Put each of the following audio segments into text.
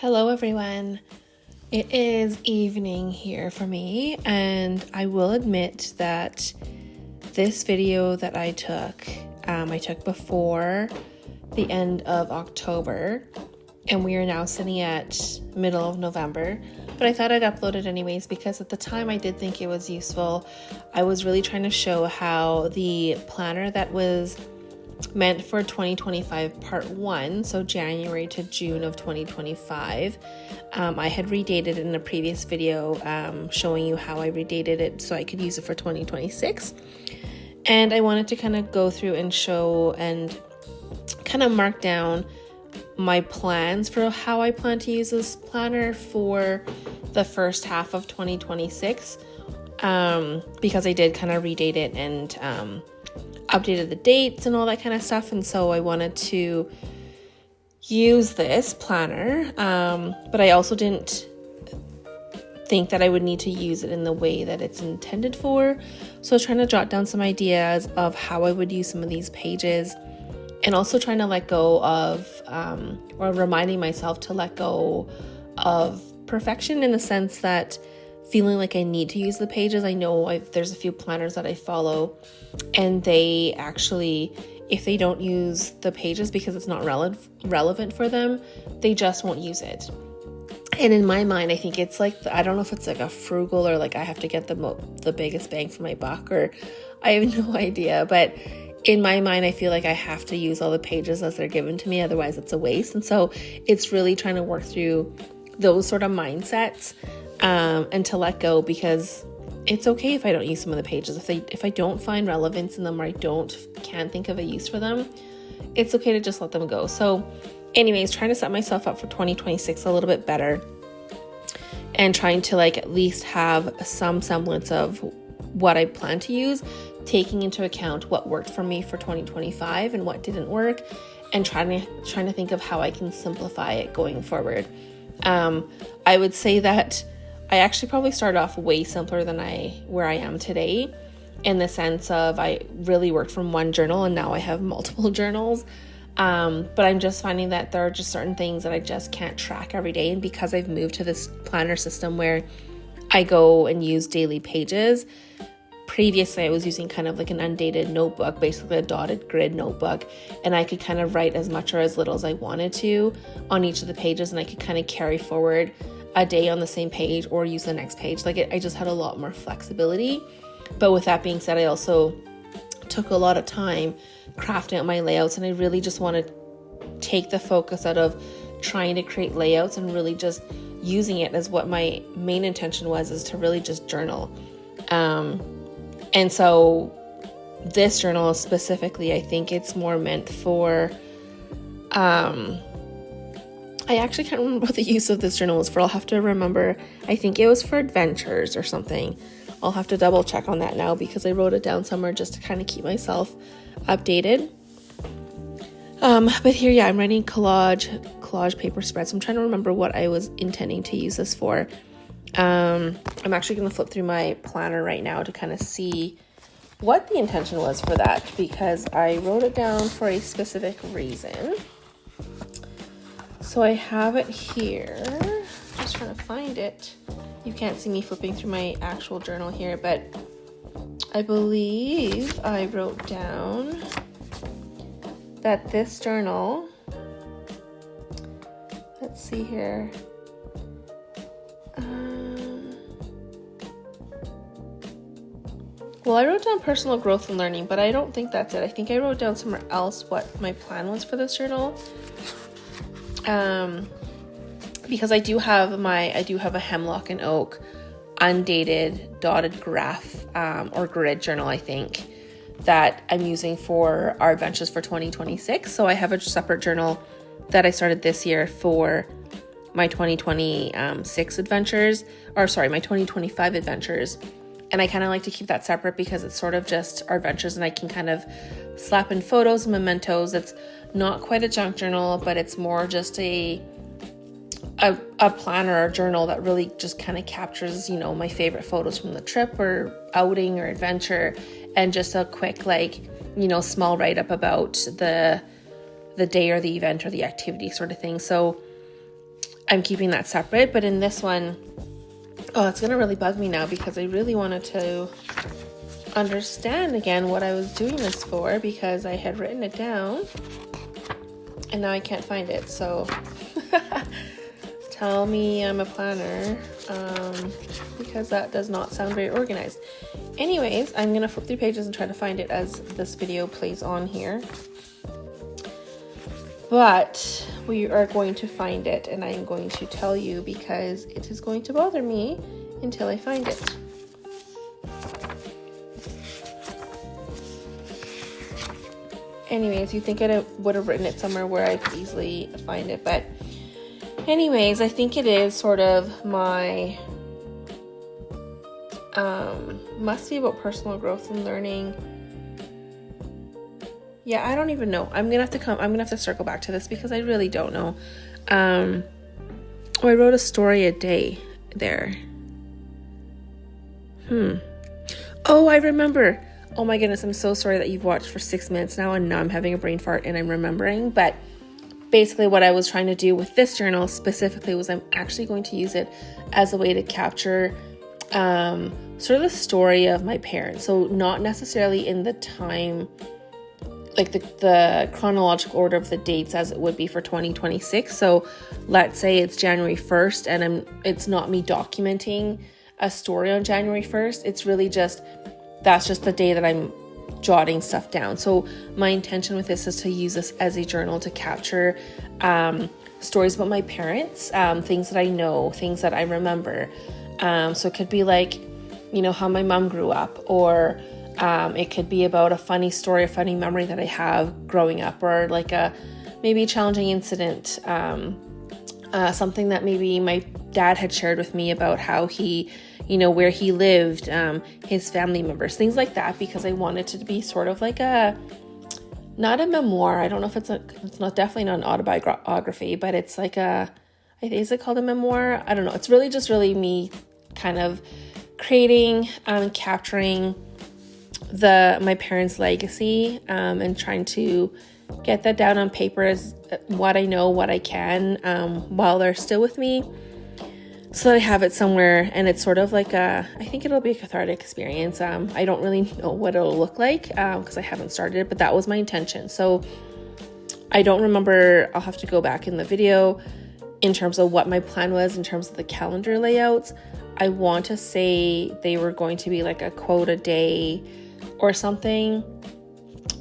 Hello everyone. It is evening here for me, and I will admit that this video that I took before the end of October, and we are now sitting at middle of November, but I thought I'd upload it anyways because at the time I did think it was useful. I was really trying to show how the planner that was meant for 2025 part 1, so January to June of 2025. I had redated in a previous video showing you how I redated it so I could use it for 2026. And I wanted to kind of go through and show and kind of mark down my plans for how I plan to use this planner for the first half of 2026, because I did kind of redate it and updated the dates and all that kind of stuff, and so I wanted to use this planner, but I also didn't think that I would need to use it in the way that it's intended for, so I was trying to jot down some ideas of how I would use some of these pages, and also trying to let go of or reminding myself to let go of perfection, in the sense that feeling like I need to use the pages. I know there's a few planners that I follow, and they actually, if they don't use the pages because it's not relevant for them, they just won't use it. And in my mind, I think it's like, I don't know if it's like a frugal or like I have to get the biggest bang for my buck, or I have no idea. But in my mind, I feel like I have to use all the pages as they're given to me, otherwise it's a waste. And so it's really trying to work through those sort of mindsets, and to let go, because it's okay if I don't use some of the pages. If I don't find relevance in them, or I can't think of a use for them, it's okay to just let them go. So anyways, trying to set myself up for 2026 a little bit better, and trying to at least have some semblance of what I plan to use, taking into account what worked for me for 2025 and what didn't work, and trying to think of how I can simplify it going forward. I would say that I actually probably started off way simpler than where I am today, in the sense of I really worked from one journal and now I have multiple journals. But I'm just finding that there are just certain things that I just can't track every day. And because I've moved to this planner system where I go and use daily pages, previously I was using kind of like an undated notebook, basically a dotted grid notebook, and I could kind of write as much or as little as I wanted to on each of the pages, and I could kind of carry forward a day on the same page or use the next page. I just had a lot more flexibility. But with that being said, I also took a lot of time crafting out my layouts, and I really just want to take the focus out of trying to create layouts and really just using it as what my main intention was, is to really just journal. And so this journal specifically, I think it's more meant for, I actually can't remember what the use of this journal was for. I'll have to remember. I think it was for adventures or something. I'll have to double check on that now, because I wrote it down somewhere just to kind of keep myself updated. But here, I'm writing collage paper spreads. I'm trying to remember what I was intending to use this for. I'm actually going to flip through my planner right now to kind of see what the intention was for that, because I wrote it down for a specific reason. So I have it here, just trying to find it. You can't see me flipping through my actual journal here, but I believe I wrote down that this journal, let's see here, well, I wrote down personal growth and learning, but I don't think that's it. I think I wrote down somewhere else what my plan was for this journal. Because I do have a hemlock and oak undated dotted graph or grid journal, I think, that I'm using for our adventures for 2026. So I have a separate journal that I started this year for my 2026 adventures, or sorry, my 2025 adventures. And I kind of like to keep that separate because it's sort of just our adventures, and I can kind of slap in photos and mementos. It's not quite a junk journal, but it's more just a planner or journal that really just kind of captures, my favorite photos from the trip or outing or adventure, and just a quick, small write-up about the day or the event or the activity sort of thing. So I'm keeping that separate. But in this one, oh, it's going to really bug me now because I really wanted to understand again what I was doing this for, because I had written it down and now I can't find it. So tell me I'm a planner, because that does not sound very organized. Anyways, I'm going to flip through pages and try to find it as this video plays on here. But we are going to find it, and I'm going to tell you because it is going to bother me until I find it. Anyways, you think I would have written it somewhere where I could easily find it, but anyways, I think it is sort of my, must be about personal growth and learning. Yeah, I don't even know. I'm gonna have to circle back to this because I really don't know. I wrote a story a day there. Oh, I remember. Oh my goodness, I'm so sorry that you've watched for 6 minutes now and now I'm having a brain fart and I'm remembering. But basically what I was trying to do with this journal specifically was I'm actually going to use it as a way to capture sort of the story of my parents. So not necessarily in the time, like the chronological order of the dates as it would be for 2026. So let's say it's January 1st and it's not me documenting a story on January 1st. It's really that's just the day that I'm jotting stuff down. So my intention with this is to use this as a journal to capture stories about my parents, things that I know, things that I remember. So it could be like, how my mom grew up, or it could be about a funny story, a funny memory that I have growing up, or like maybe a challenging incident, something that maybe my dad had shared with me about how he, where he lived, his family members, things like that, because I wanted it to be sort of like not a memoir. I don't know if it's not definitely not an autobiography, but it's like is it called a memoir? I don't know. It's really me kind of creating, capturing my parents' legacy, and trying to get that down on paper as what I know, what I can, while they're still with me, so that I have it somewhere. And it's sort of like I think it'll be a cathartic experience. I don't really know what it'll look like, because I haven't started it, but that was my intention. So I don't remember, I'll have to go back in the video in terms of what my plan was in terms of the calendar layouts. I want to say they were going to be like a quote a day or something,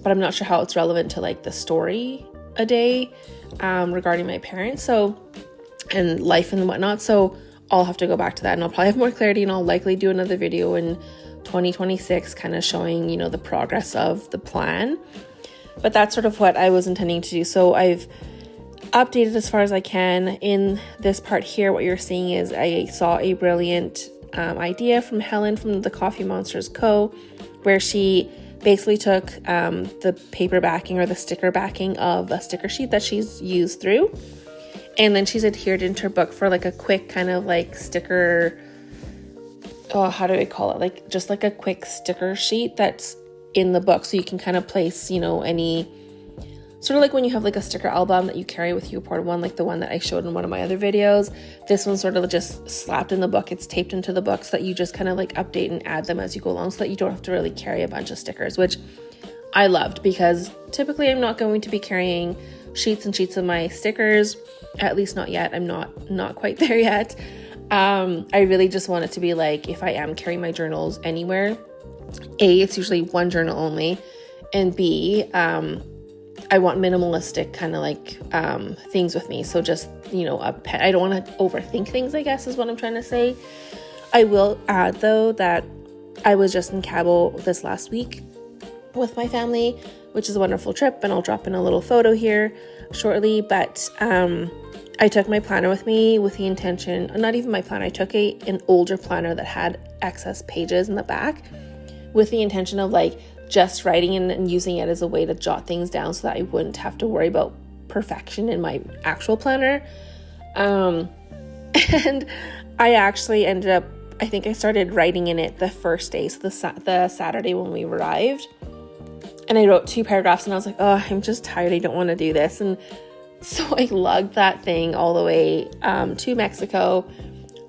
but I'm not sure how it's relevant to like the story a day, regarding my parents, and life and whatnot. So I'll have to go back to that, and I'll probably have more clarity, and I'll likely do another video in 2026 kind of showing, the progress of the plan. But that's sort of what I was intending to do. So I've updated as far as I can. In this part here, what you're seeing is I saw a brilliant idea from Helen from the Coffee Monsters Co., where she basically took the paper backing or the sticker backing of a sticker sheet that she's used through, and then she's adhered into her book for like a quick kind of like sticker, how do I call it, like just like a quick sticker sheet that's in the book, so you can kind of place any sort of like when you have like a sticker album that you carry with you, part one, like the one that I showed in one of my other videos. This one's sort of just slapped in the book. It's taped into the book so that you just kind of like update and add them as you go along, so that you don't have to really carry a bunch of stickers, which I loved, because typically I'm not going to be carrying sheets and sheets of my stickers, at least not yet. I'm not quite there yet. I really just want it to be like, if I am carrying my journals anywhere, A, it's usually one journal only, and B, I want minimalistic kind of like things with me. So just, a pen. I don't want to overthink things, I guess is what I'm trying to say. I will add though that I was just in Cabo this last week with my family, which is a wonderful trip, and I'll drop in a little photo here shortly. But I took my planner with me with the intention, not even my planner, I took an older planner that had excess pages in the back with the intention of like just writing and using it as a way to jot things down so that I wouldn't have to worry about perfection in my actual planner. And I actually ended up, I think I started writing in it the first day, so the Saturday when we arrived, and I wrote 2 paragraphs, and I was like, oh, I'm just tired, I don't want to do this. And So I lugged that thing all the way to Mexico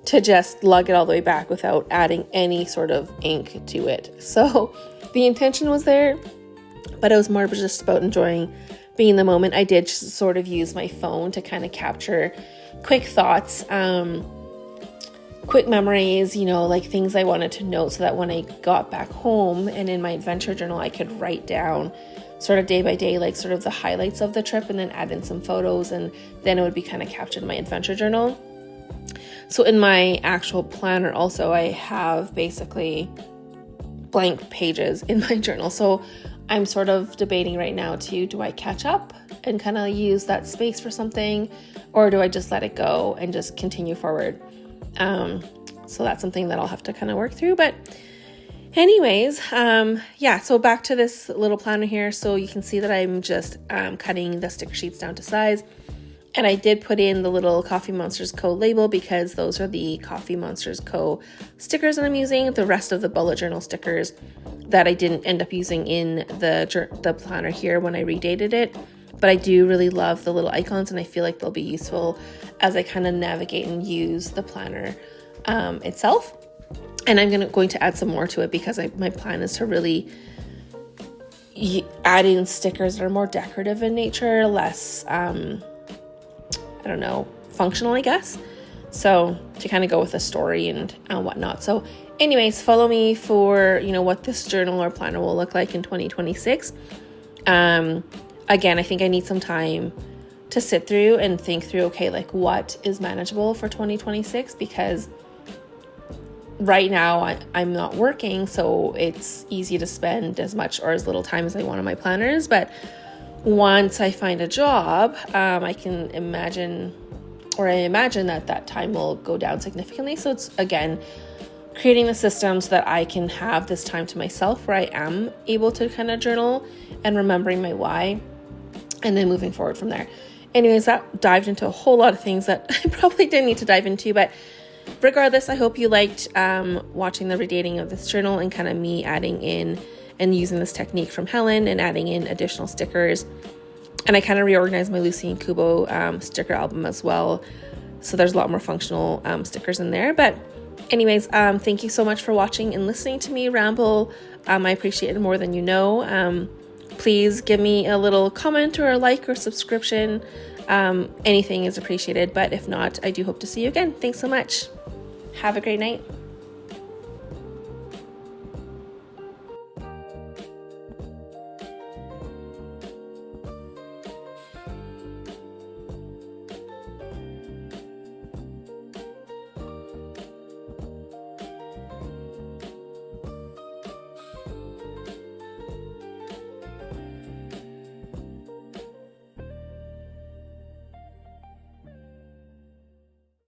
to just lug it all the way back without adding any sort of ink to it. So the intention was there, but it was more just about enjoying being in the moment. I did just sort of use my phone to kind of capture quick thoughts, quick memories, like things I wanted to note so that when I got back home and in my adventure journal, I could write down sort of day by day, like sort of the highlights of the trip, and then add in some photos, and then it would be kind of captured in my adventure journal. So in my actual planner also, I have basically blank pages in my journal. So I'm sort of debating right now too, do I catch up and kind of use that space for something, or do I just let it go and just continue forward? So that's something that I'll have to kind of work through. But anyways, so back to this little planner here. So you can see that I'm just cutting the sticker sheets down to size. And I did put in the little Coffee Monsters Co. label because those are the Coffee Monsters Co. stickers that I'm using. The rest of the bullet journal stickers that I didn't end up using in the planner here when I redated it. But I do really love the little icons, and I feel like they'll be useful as I kind of navigate and use the planner itself. And I'm going to add some more to it because my plan is to really add in stickers that are more decorative in nature, less, functional, I guess. So to kind of go with the story and whatnot. So anyways, follow me for, what this journal or planner will look like in 2026. Again, I think I need some time to sit through and think through, okay, like what is manageable for 2026, because right now I'm not working, so it's easy to spend as much or as little time as I want on my planners. But once I find a job, I imagine that time will go down significantly. So it's, again, creating the system so that I can have this time to myself where I am able to kind of journal and remembering my why, and then moving forward from there. Anyways, that dived into a whole lot of things that I probably didn't need to dive into, but regardless, I hope you liked watching the redating of this journal and kind of me adding in and using this technique from Helen and adding in additional stickers. And I kind of reorganized my Lucy and Kubo sticker album as well. So there's a lot more functional stickers in there. But anyways, thank you so much for watching and listening to me ramble. I appreciate it more than you know. Please give me a little comment or a like or subscription. Anything is appreciated. But if not, I do hope to see you again. Thanks so much. Have a great night.